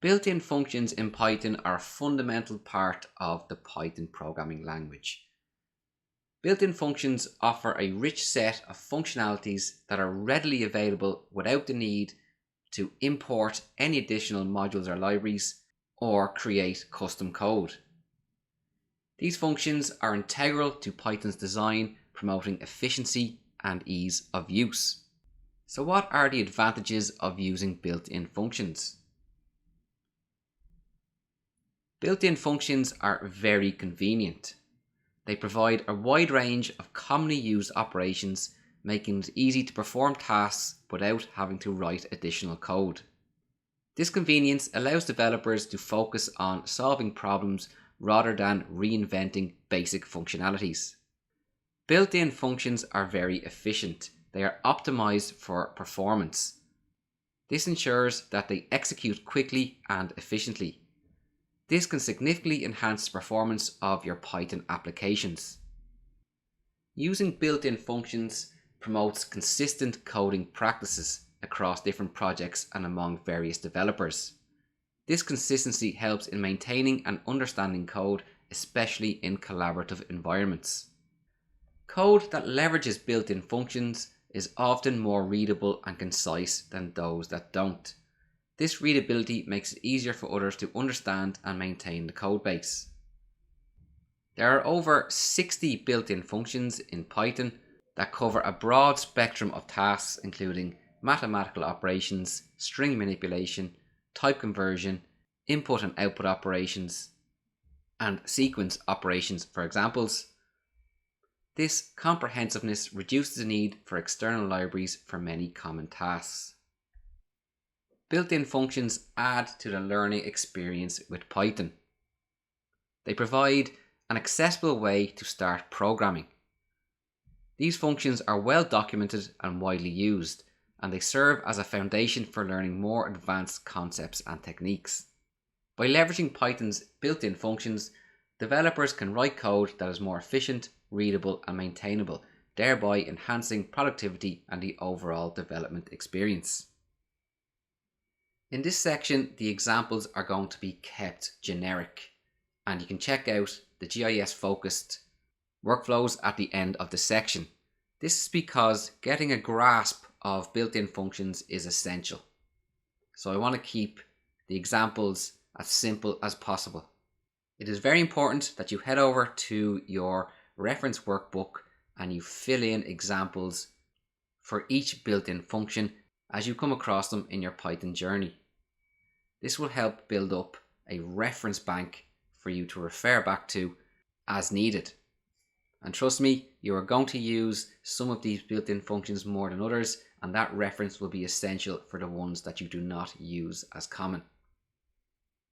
Built-in functions in Python are a fundamental part of the Python programming language. Built-in functions offer a rich set of functionalities that are readily available without the need to import any additional modules or libraries or create custom code. These functions are integral to Python's design, promoting efficiency and ease of use. So what are the advantages of using built-in functions? Built-in functions are very convenient. They provide a wide range of commonly used operations, making it easy to perform tasks without having to write additional code. This convenience allows developers to focus on solving problems rather than reinventing basic functionalities. Built-in functions are very efficient. They are optimized for performance. This ensures that they execute quickly and efficiently. This can significantly enhance the performance of your Python applications. Using built-in functions promotes consistent coding practices across different projects and among various developers. This consistency helps in maintaining and understanding code, especially in collaborative environments. Code that leverages built-in functions is often more readable and concise than those that don't. This readability makes it easier for others to understand and maintain the codebase. There are over 60 built-in functions in Python that cover a broad spectrum of tasks, including mathematical operations, string manipulation, type conversion, input and output operations, and sequence operations for examples. This comprehensiveness reduces the need for external libraries for many common tasks. Built-in functions add to the learning experience with Python. They provide an accessible way to start programming. These functions are well documented and widely used, and they serve as a foundation for learning more advanced concepts and techniques. By leveraging Python's built-in functions, developers can write code that is more efficient, readable, and maintainable, thereby enhancing productivity and the overall development experience. In this section, the examples are going to be kept generic, and you can check out the GIS focused workflows at the end of the section. This is because getting a grasp of built-in functions is essential. So I want to keep the examples as simple as possible. It is very important that you head over to your reference workbook and you fill in examples for each built-in function as you come across them in your Python journey. This will help build up a reference bank for you to refer back to as needed. And trust me, you are going to use some of these built-in functions more than others, and that reference will be essential for the ones that you do not use as common.